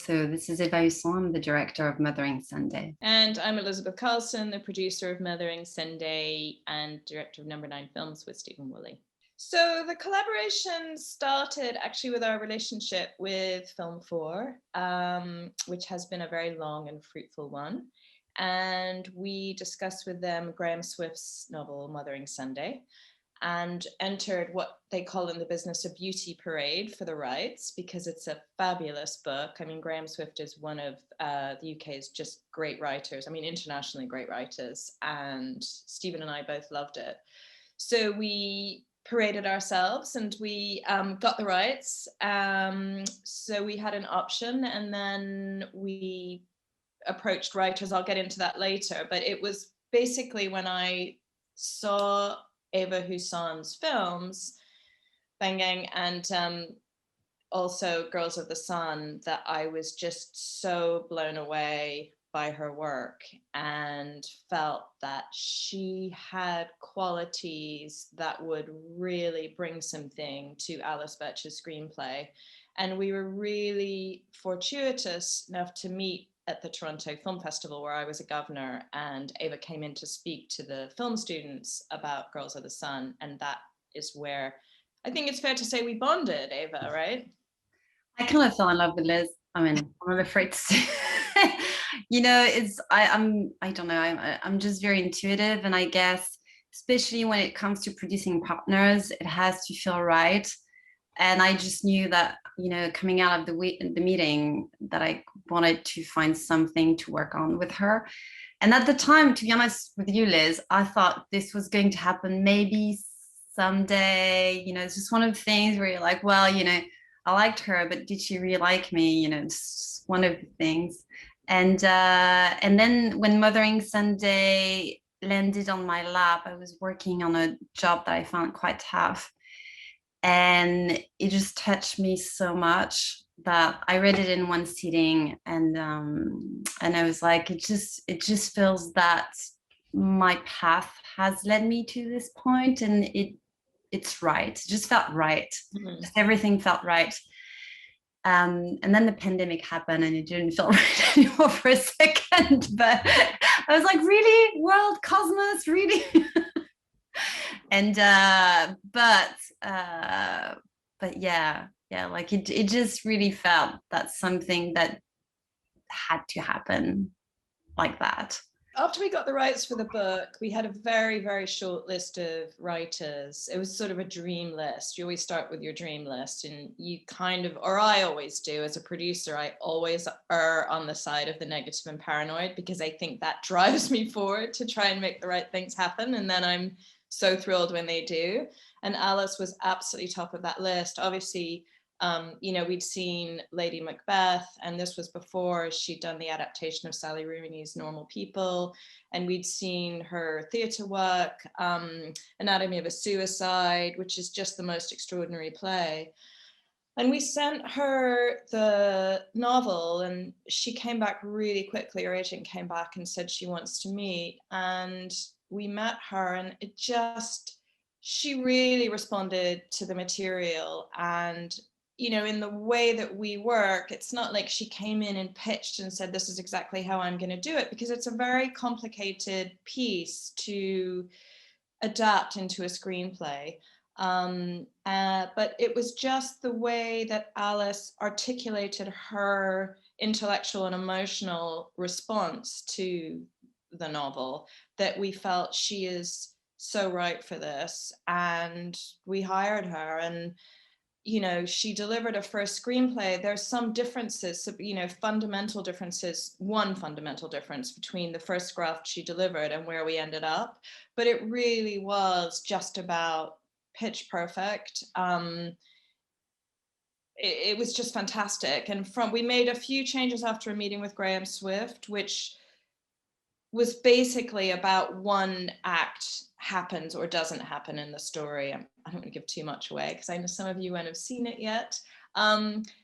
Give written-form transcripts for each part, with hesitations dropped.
So this is Eva Husson, I'm the director of Mothering Sunday. And I'm Elizabeth Karlsen, the producer of Mothering Sunday and director of Number 9 Films with Stephen Woolley. So the collaboration started actually with our relationship with Film 4, which has been a very long and fruitful one. And we discussed with them Graham Swift's novel, Mothering Sunday, and entered what they call in the business a beauty parade for the rights, because it's a fabulous book. I mean, Graham Swift is one of the UK's just great writers. I mean, internationally great writers. And Stephen and I both loved it. So we paraded ourselves and we got the rights. So we had an option, and then we approached writers. I'll get into that later, but it was basically when I saw Eva Husson's films, Bang Gang, and also Girls of the Sun, that I was just so blown away by her work and felt that she had qualities that would really bring something to Alice Birch's screenplay. And we were really fortuitous enough to meet at the Toronto Film Festival, where I was a governor, and Eva came in to speak to the film students about Girls of the Sun. And that is where I think it's fair to say we bonded, Eva, right? I kind of fell in love with Liz. I mean, I'm not afraid to say. I don't know, I'm just very intuitive, and I guess especially when it comes to producing partners, it has to feel right. And I just knew that, coming out of the meeting, that I wanted to find something to work on with her. And at the time, to be honest with you, Liz, I thought this was going to happen maybe someday. It's just one of the things where you're like, well, I liked her, but did she really like me? It's one of the things. And then when Mothering Sunday landed on my lap, I was working on a job that I found quite tough. And it just touched me so much that I read it in one sitting, and I was like, it just feels that my path has led me to this point, and it's right. It just felt right. Mm-hmm. Just everything felt right. And then the pandemic happened, and it didn't feel right anymore for a second. But I was like, really, world, cosmos, really. And but yeah, like it just really felt that something that had to happen like that. After we got the rights for the book, we had a very, very short list of writers. It was sort of a dream list. You always start with your dream list, and you kind of, or I always do as a producer, I always err on the side of the negative and paranoid, because I think that drives me forward to try and make the right things happen. And then I'm so thrilled when they do. And Alice was absolutely top of that list. Obviously, we'd seen Lady Macbeth, and this was before she'd done the adaptation of Sally Rooney's Normal People. And we'd seen her theatre work, Anatomy of a Suicide, which is just the most extraordinary play. And we sent her the novel, and she came back really quickly. Her agent came back and said she wants to meet. And we met her, and she really responded to the material. And in the way that we work, it's not like she came in and pitched and said, this is exactly how I'm going to do it, because it's a very complicated piece to adapt into a screenplay. But it was just the way that Alice articulated her intellectual and emotional response to the novel that we felt she is so right for this. And we hired her, and she delivered a first screenplay. There's some differences, fundamental differences, one fundamental difference between the first draft she delivered and where we ended up. But it really was just about pitch perfect. It was just fantastic. And we made a few changes after a meeting with Graham Swift, which was basically about one act happens or doesn't happen in the story. I don't want to give too much away, because I know some of you won't have seen it yet.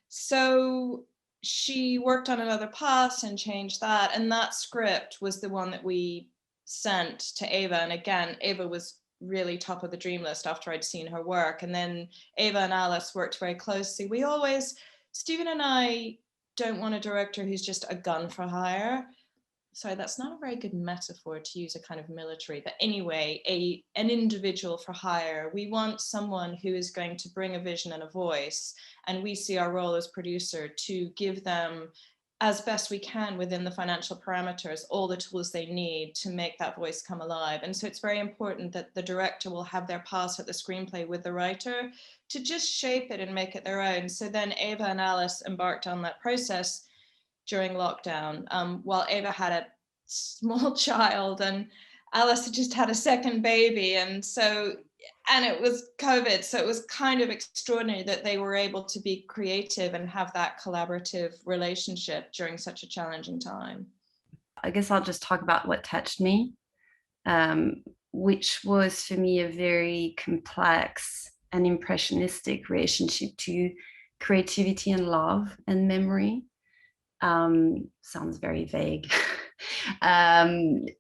So she worked on another pass and changed that. And that script was the one that we sent to Eva. And again, Eva was really top of the dream list after I'd seen her work. And then Eva and Alice worked very closely. Stephen and I don't want a director who's just a gun for hire. Sorry, that's not a very good metaphor to use, a kind of military, but anyway, an individual for hire. We want someone who is going to bring a vision and a voice, and we see our role as producer to give them, as best we can within the financial parameters, all the tools they need to make that voice come alive. And so it's very important that the director will have their pass at the screenplay with the writer to just shape it and make it their own. So then Eva and Alice embarked on that process during lockdown, while Eva had a small child and Alice had just had a second baby. And it was COVID. So it was kind of extraordinary that they were able to be creative and have that collaborative relationship during such a challenging time. I guess I'll just talk about what touched me, which was for me a very complex and impressionistic relationship to creativity and love and memory. Sounds very vague. The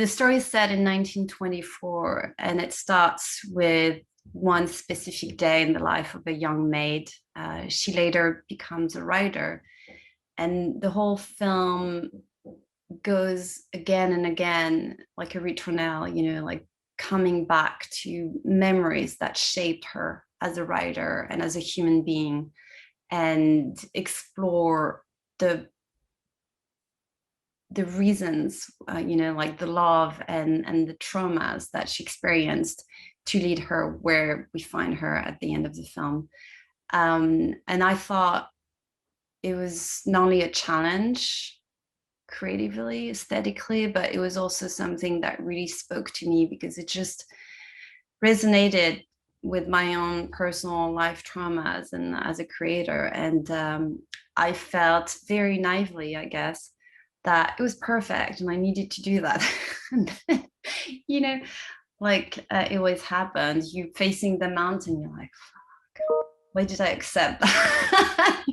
story is set in 1924, and it starts with one specific day in the life of a young maid. She later becomes a writer, and the whole film goes again and again, like a ritournelle, like coming back to memories that shaped her as a writer and as a human being, and explore the reasons, like the love and the traumas that she experienced to lead her where we find her at the end of the film. And I thought it was not only a challenge creatively, aesthetically, but it was also something that really spoke to me because it just resonated with my own personal life traumas and as a creator. And I felt very naively, I guess, that it was perfect and I needed to do that. Like it always happens, you facing the mountain, you're like, fuck, why did I accept that?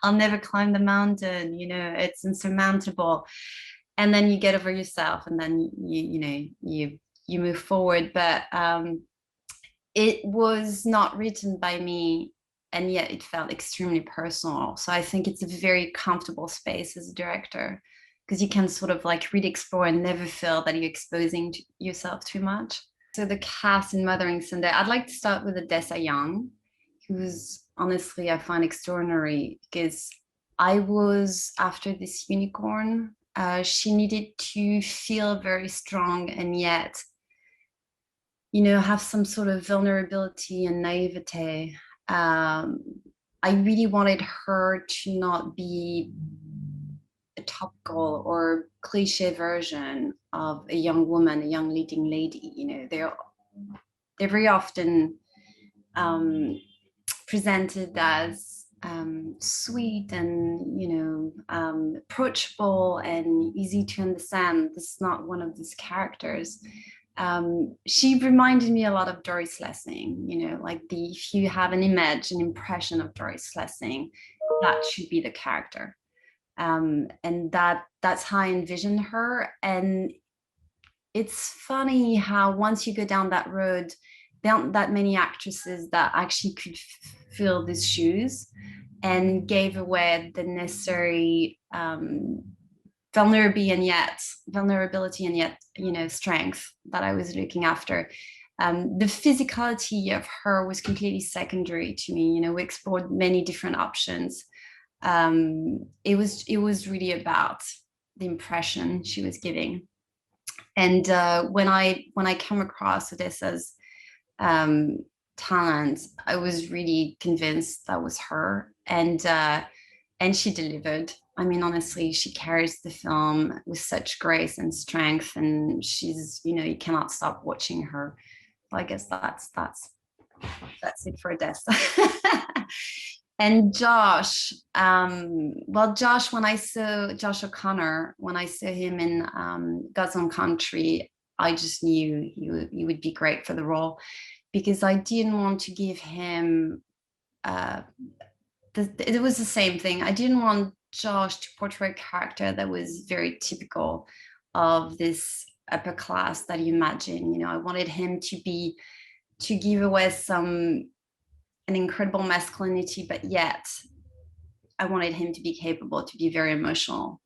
I'll never climb the mountain, it's insurmountable. And then you get over yourself and then you move forward. But it was not written by me, and yet it felt extremely personal. So I think it's a very comfortable space as a director, because you can sort of like really explore and never feel that you're exposing yourself too much. So the cast in Mothering Sunday, I'd like to start with Odessa Young, who's honestly I find extraordinary, because I was after this unicorn. She needed to feel very strong and yet have some sort of vulnerability and naivete. I really wanted her to not be a topical or cliche version of a young woman, a young leading lady. They're very often presented as sweet and approachable and easy to understand. This is not one of these characters. She reminded me a lot of Doris Lessing, like if you have an image, an impression of Doris Lessing, that should be the character. And that's how I envisioned her. And it's funny how once you go down that road, there aren't that many actresses that actually could fill these shoes and gave away the necessary vulnerability and yet strength that I was looking after. The physicality of her was completely secondary to me. We explored many different options. It was really about the impression she was giving. And when I came across Odessa's talent, I was really convinced that was her, and she delivered. I mean, honestly, she carries the film with such grace and strength, and she's, you cannot stop watching her. I guess that's it for Odessa. And Josh, Josh, when I saw Josh O'Connor, when I saw him in God's Own Country, I just knew he would be great for the role, because I didn't want to give him, it was the same thing. I didn't want Josh to portray a character that was very typical of this upper class that you imagine. I wanted him to give away an incredible masculinity, but yet I wanted him to be capable, to be very emotional.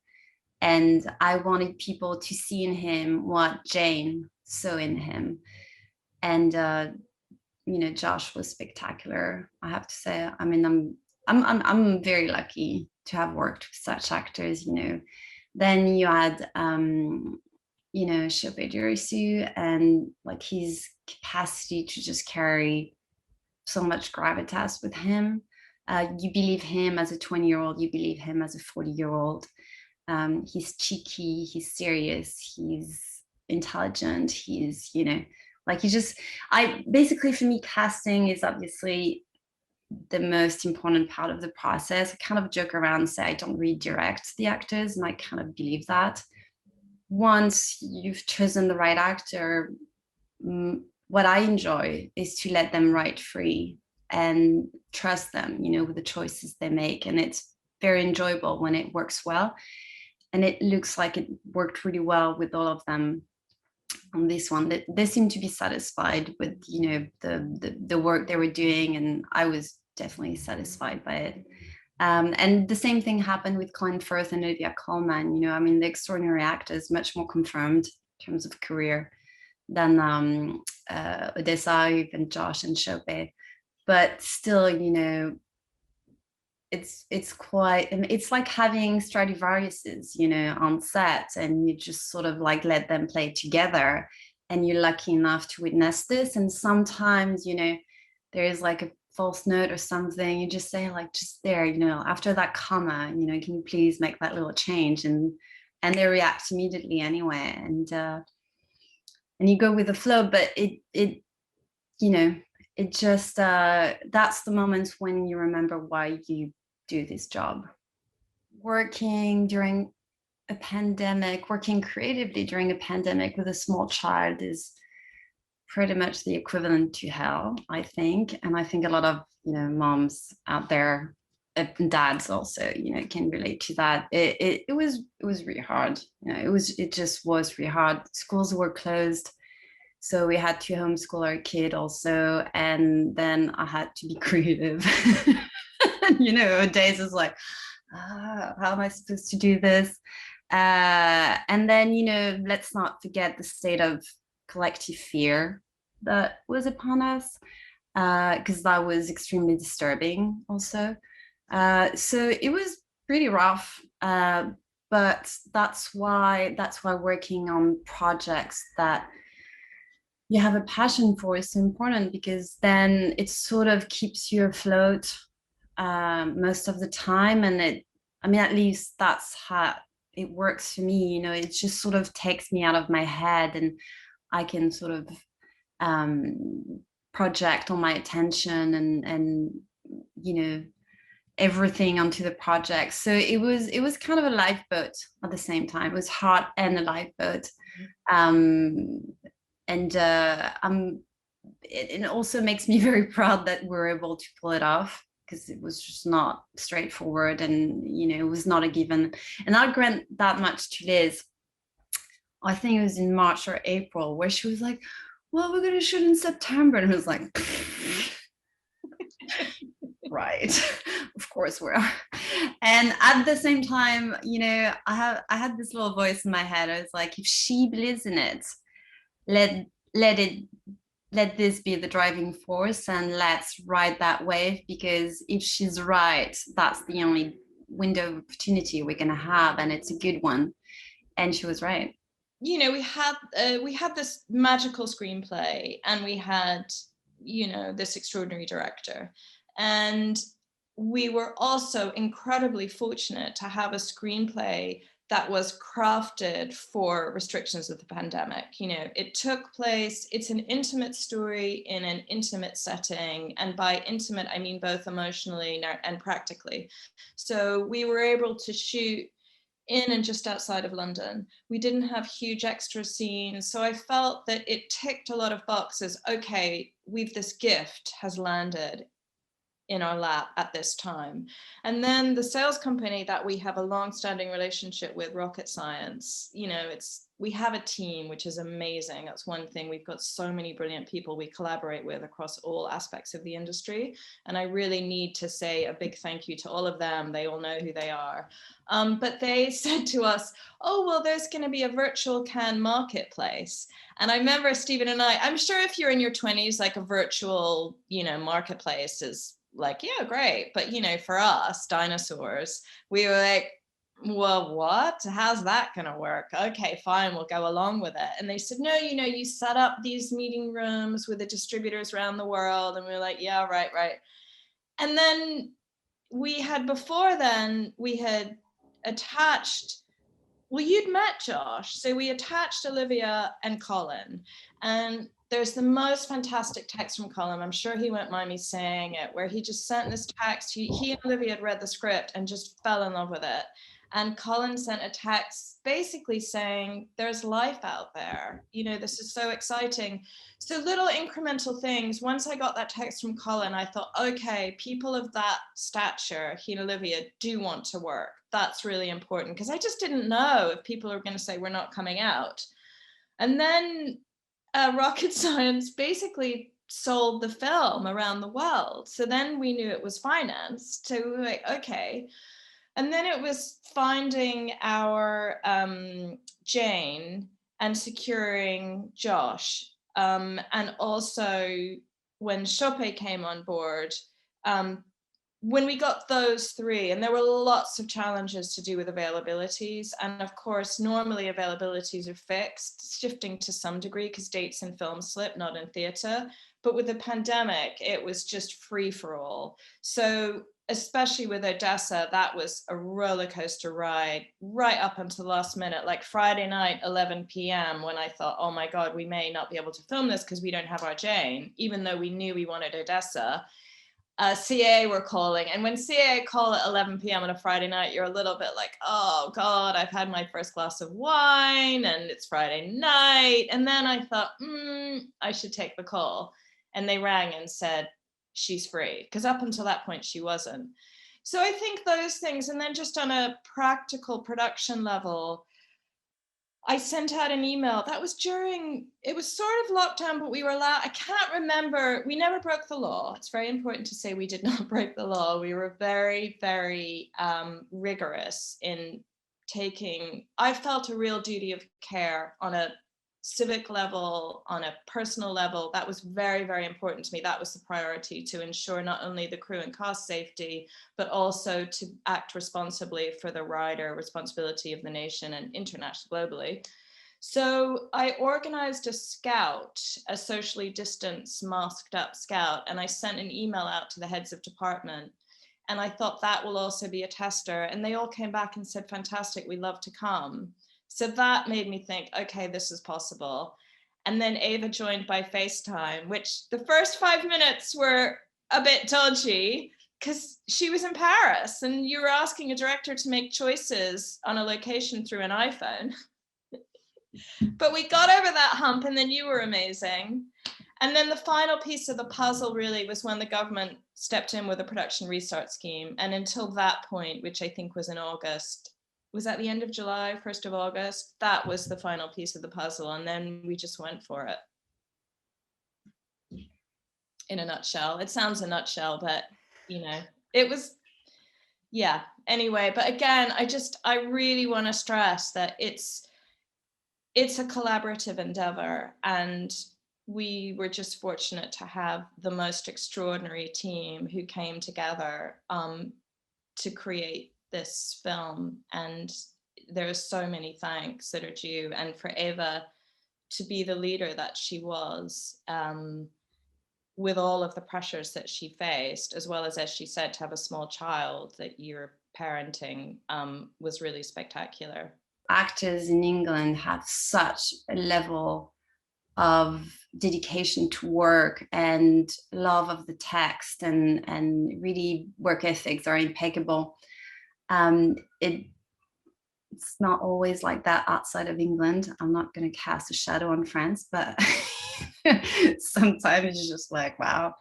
And I wanted people to see in him what Jane saw in him. And Josh was spectacular, I have to say. I mean, I'm very lucky to have worked with such actors. Then you had Shobei Jirisu, and like his capacity to just carry so much gravitas with him. You believe him as a 20-year-old, you believe him as a 40-year-old. He's cheeky, he's serious, he's intelligent, he's, basically, for me, casting is obviously the most important part of the process. I kind of joke around and say I don't really direct the actors, and I kind of believe that. Once you've chosen the right actor, what I enjoy is to let them write free and trust them, with the choices they make. And it's very enjoyable when it works well. And it looks like it worked really well with all of them on this one. They seemed to be satisfied with, the work they were doing. And I was definitely satisfied by it. And the same thing happened with Colin Firth and Olivia Colman. The extraordinary actors, much more confirmed in terms of career than Odessa and Josh and Shobei. But still, it's quite, it's like having Stradivariuses, on set, and you just sort of like let them play together, and you're lucky enough to witness this. And sometimes, there is like a false note or something, you just say like, just there, after that comma, can you please make that little change? And they react immediately anyway. And you go with the flow. But it just that's the moments when you remember why you do this job. Working during a pandemic, working creatively during a pandemic with a small child is pretty much the equivalent to hell, I think. And I think a lot of moms out there, and dads also, can relate to that. It was really hard. It just was really hard. Schools were closed, so we had to homeschool our kid also, and then I had to be creative. Days is like, how am I supposed to do this? And then, let's not forget the state of collective fear that was upon us, because that was extremely disturbing also. So it was really rough, but that's why working on projects that you have a passion for is so important, because then it sort of keeps you afloat most of the time. And at least that's how it works for me. It just sort of takes me out of my head, and I can sort of project all my attention and everything onto the project. So it was kind of a lifeboat at the same time. It was hard and a lifeboat. It also makes me very proud that we're able to pull it off, because it was just not straightforward, and it was not a given. And I'll grant that much to Liz. I think it was in March or April, where she was like, well, we're going to shoot in September. And I was like, right, of course we are. And at the same time, I had this little voice in my head. I was like, if she believes in it, let this be the driving force, and let's ride that wave, because if she's right, that's the only window of opportunity we're going to have, and it's a good one. And she was right. We had this magical screenplay, and we had this extraordinary director, and we were also incredibly fortunate to have a screenplay that was crafted for restrictions of the pandemic. It took place, it's an intimate story in an intimate setting. And by intimate, I mean both emotionally and practically. So we were able to shoot in and just outside of London. We didn't have huge extra scenes. So I felt that it ticked a lot of boxes. Okay, this gift has landed in our lap at this time. And then the sales company that we have a long-standing relationship with, Rocket Science, you know, we have a team which is amazing. That's one thing. We've got so many brilliant people we collaborate with across all aspects of the industry. And I really need to say a big thank you to all of them. They all know who they are. But they said to us, oh, well, there's going to be a virtual Cannes marketplace. And I remember Stephen and I'm sure if you're in your 20s, like a virtual, you know, marketplace is like, yeah, great. But, you know, for us dinosaurs, we were like, well, what? How's that going to work? Okay, fine, we'll go along with it. And they said, no, you know, you set up these meeting rooms with the distributors around the world. And we were like, yeah, right. And then we had attached, well, you'd met Josh. So we attached Olivia and Colin. And there's the most fantastic text from Colin. I'm sure he won't mind me saying it, where he just sent this text. He and Olivia had read the script and just fell in love with it. And Colin sent a text basically saying, there's life out there. You know, this is so exciting. So little incremental things. Once I got that text from Colin, I thought, okay, people of that stature, he and Olivia, do want to work. That's really important, because I just didn't know if people are going to say, we're not coming out. And then Rocket Science basically sold the film around the world. So then we knew it was financed. So we were like, okay. And then it was finding our Jane and securing Josh. And also when Chope came on board, when we got those three, and there were lots of challenges to do with availabilities. And of course, normally availabilities are fixed, shifting to some degree because dates in film slip, not in theatre. But with the pandemic, it was just free for all. So especially with Odessa, that was a roller coaster ride right up until the last minute, like Friday night, 11 p.m. when I thought, oh my God, we may not be able to film this because we don't have our Jane, even though we knew we wanted Odessa. CAA were calling. And when CAA call at 11 p.m. on a Friday night, you're a little bit like, oh God, I've had my first glass of wine and it's Friday night. And then I thought, I should take the call. And they rang and said, she's free, because up until that point she wasn't. So I think those things, and then just on a practical production level, I sent out an email. That was during, it was sort of lockdown, but we were allowed, I can't remember, we never broke the law. It's very important to say we did not break the law. We were very, very rigorous in taking, I felt a real duty of care on a civic level, on a personal level. That was very, very important to me. That was the priority, to ensure not only the crew and cast safety, but also to act responsibly for the wider responsibility of the nation and international, globally. So I organized a scout, a socially distanced, masked up scout, and I sent an email out to the heads of department. And I thought that will also be a tester. And they all came back and said, fantastic, we'd love to come. So that made me think, okay, this is possible. And then Eva joined by FaceTime, which the first 5 minutes were a bit dodgy because she was in Paris and you were asking a director to make choices on a location through an iPhone. But we got over that hump, and then you were amazing. And then the final piece of the puzzle really was when the government stepped in with a production restart scheme. And until that point, which I think was in August, was at the end of July, 1st of August, that was the final piece of the puzzle. And then we just went for it. In a nutshell. It sounds a nutshell, but you know, it was, yeah. Anyway, but again, I really want to stress that it's a collaborative endeavor, and we were just fortunate to have the most extraordinary team who came together to create this film. And there are so many thanks that are due, and for Eva to be the leader that she was, with all of the pressures that she faced, as well as she said, to have a small child that you're parenting, was really spectacular. Actors in England have such a level of dedication to work and love of the text, and really work ethics are impeccable. It's not always like that outside of England. I'm not going to cast a shadow on France, but sometimes it's just like, wow.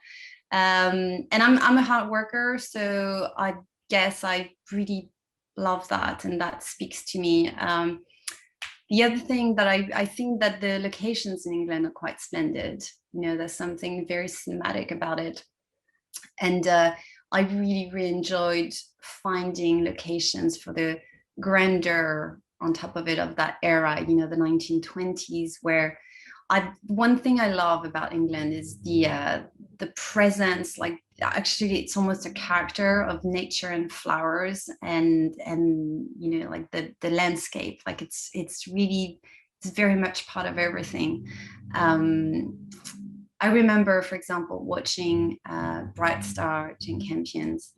And I'm a hard worker, so I guess I really love that, and that speaks to me. The other thing that I think that the locations in England are quite splendid. You know, there's something very cinematic about it. And I really enjoyed finding locations for the grandeur on top of it of that era, you know, the 1920s, where one thing I love about England is the presence, like actually it's almost a character of nature and flowers and you know, like the landscape, like it's really, it's very much part of everything. I remember, for example, watching Bright Star, Jane Campion's,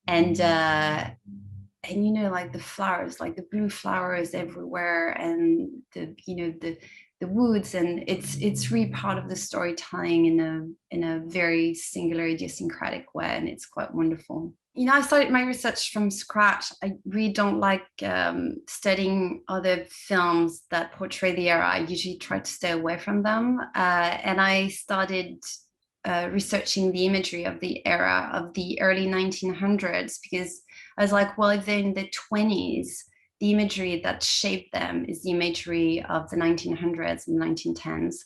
and you know, like the flowers, like the blue flowers everywhere, and the, you know, the woods, and it's really part of the storytelling in a very singular, idiosyncratic way, and it's quite wonderful. You know, I started my research from scratch. I really don't like studying other films that portray the era. I usually try to stay away from them. And I started researching the imagery of the era of the early 1900s, because I was like, well, if they're in the 20s, the imagery that shaped them is the imagery of the 1900s and 1910s.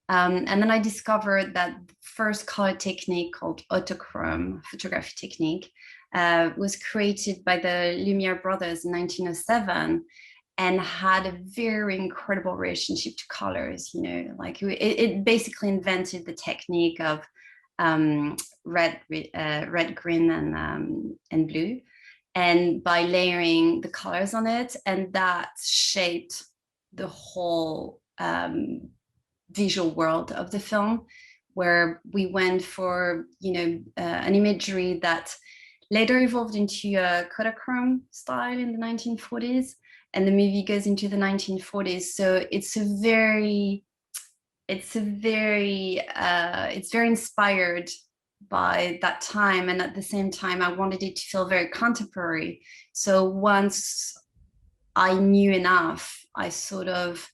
And then I discovered that the first color technique called autochrome photography technique was created by the Lumiere brothers in 1907 and had a very incredible relationship to colors. You know, like it basically invented the technique of red, green, and blue, and by layering the colors on it, and that shaped the whole visual world of the film, where we went for, you know, an imagery that later evolved into a Kodachrome style in the 1940s, and the movie goes into the 1940s. So it's very inspired by that time, and at the same time I wanted it to feel very contemporary. So once I knew enough, I sort of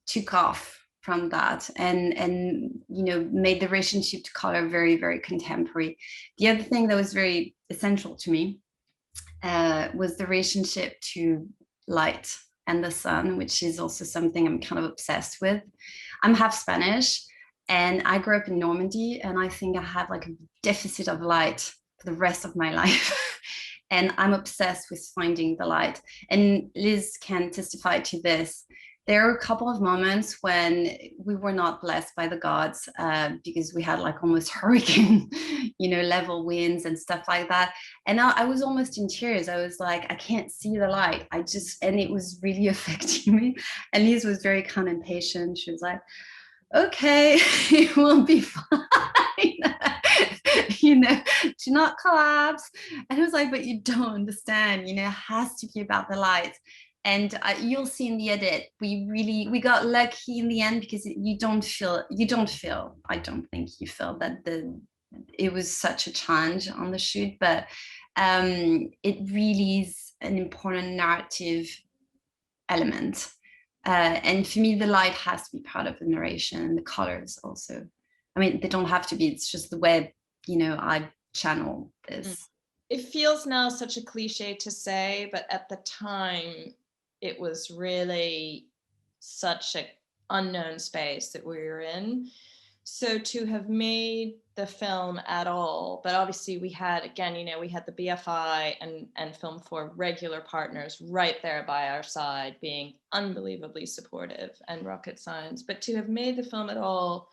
took off from that, and you know, made the relationship to color very, very contemporary. The other thing that was very essential to me was the relationship to light and the sun, which is also something I'm kind of obsessed with. I'm half Spanish, and I grew up in Normandy, and I think I have like a deficit of light for the rest of my life. And I'm obsessed with finding the light. And Liz can testify to this. There are a couple of moments when we were not blessed by the gods, because we had like almost hurricane, you know, level winds and stuff like that. And I was almost in tears. I was like, I can't see the light. And it was really affecting me. And Liz was very kind and patient. She was like, okay, it will be fine. You know, do not collapse. And I was like, but you don't understand, you know, it has to be about the light. And you'll see in the edit, we got lucky in the end, because you don't feel, I don't think you feel that it was such a challenge on the shoot, but it really is an important narrative element. And for me, the light has to be part of the narration, and the colors also. I mean, they don't have to be, it's just the way, you know, I channel this. It feels now such a cliche to say, but at the time, it was really such an unknown space that we were in. So to have made the film at all, but obviously we had, again, you know, we had the BFI and Film 4 regular partners right there by our side, being unbelievably supportive and rocket science. But to have made the film at all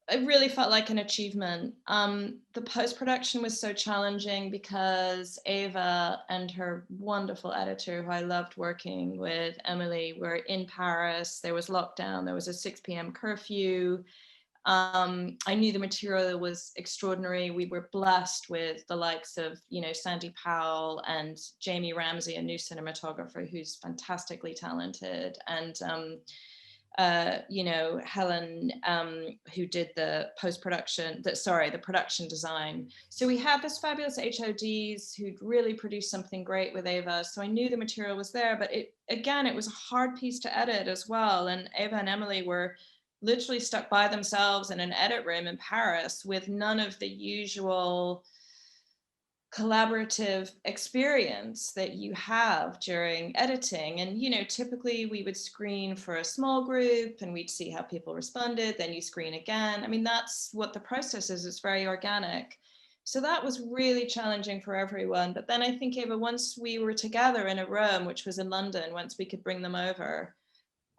it really felt like an achievement. The post-production was so challenging because Eva and her wonderful editor, who I loved working with, Emily, were in Paris. There was lockdown. There was a 6 p.m. curfew. I knew the material was extraordinary. We were blessed with the likes of, you know, Sandy Powell and Jamie Ramsey, a new cinematographer who's fantastically talented. And you know, Helen, who did the post-production, the production design. So we had this fabulous HODs who'd really produced something great with Eva. So I knew the material was there, but it was a hard piece to edit as well. And Eva and Emily were literally stuck by themselves in an edit room in Paris with none of the usual collaborative experience that you have during editing. And, you know, typically we would screen for a small group and we'd see how people responded, then you screen again. I mean, that's what the process is. It's very organic. So that was really challenging for everyone. But then I think, Eva, once we were together in a room, which was in London, once we could bring them over,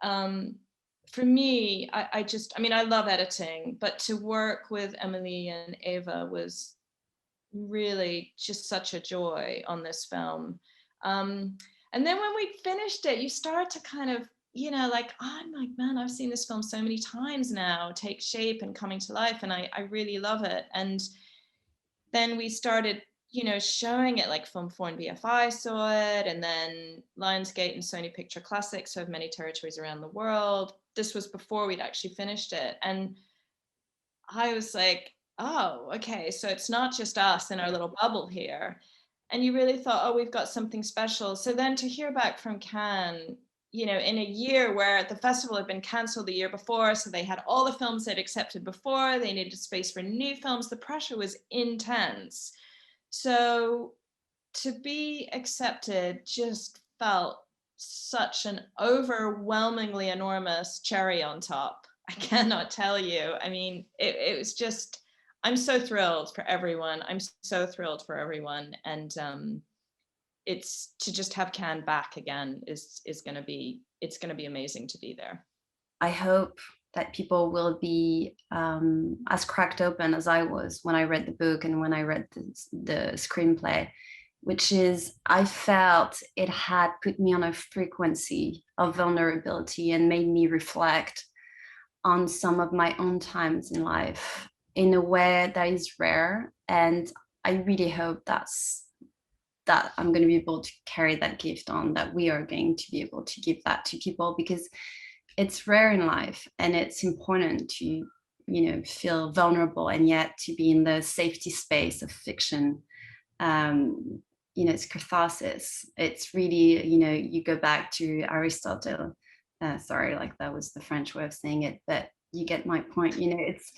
for me, I mean, I love editing, but to work with Emily and Eva was really just such a joy on this film. And then when we finished it, you start to kind of, you know, like, oh, I'm like, man, I've seen this film so many times now take shape and coming to life, and I really love it. And then we started, you know, showing it, like Film 4 and BFI saw it, and then Lionsgate and Sony Picture Classics have many territories around the world. This was before we'd actually finished it. And I was like, oh, okay, so it's not just us in our little bubble here. And you really thought, oh, we've got something special. So then to hear back from Cannes, you know, in a year where the festival had been cancelled the year before, so they had all the films they'd accepted before, they needed space for new films, the pressure was intense. So to be accepted just felt such an overwhelmingly enormous cherry on top. I cannot tell you. I mean, it was just, I'm so thrilled for everyone. I'm so thrilled for everyone. And it's to just have Cannes back again is going to be, it's going to be amazing to be there. I hope that people will be as cracked open as I was when I read the book and when I read the screenplay, which is, I felt it had put me on a frequency of vulnerability and made me reflect on some of my own times in life in a way that is rare. And I really hope that I'm going to be able to carry that gift on, that we are going to be able to give that to people, because it's rare in life and it's important to, you know, feel vulnerable and yet to be in the safety space of fiction. You know, it's catharsis. It's really, you know, you go back to Aristotle. Sorry, like that was the French way of saying it, but you get my point. You know, it's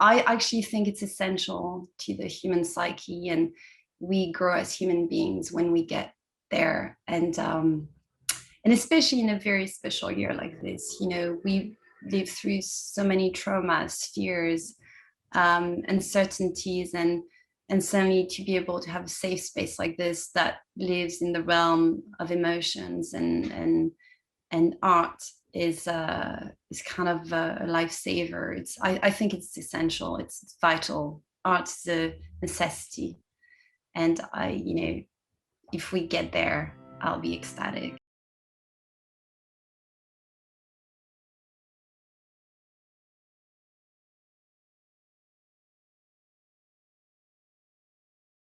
I actually think it's essential to the human psyche, and we grow as human beings when we get there. And especially in a very special year like this, you know, we live through so many traumas, fears, uncertainties, and suddenly to be able to have a safe space like this that lives in the realm of emotions and art is kind of a lifesaver. I think it's essential. It's vital. Art is a necessity, and you know, if we get there, I'll be ecstatic.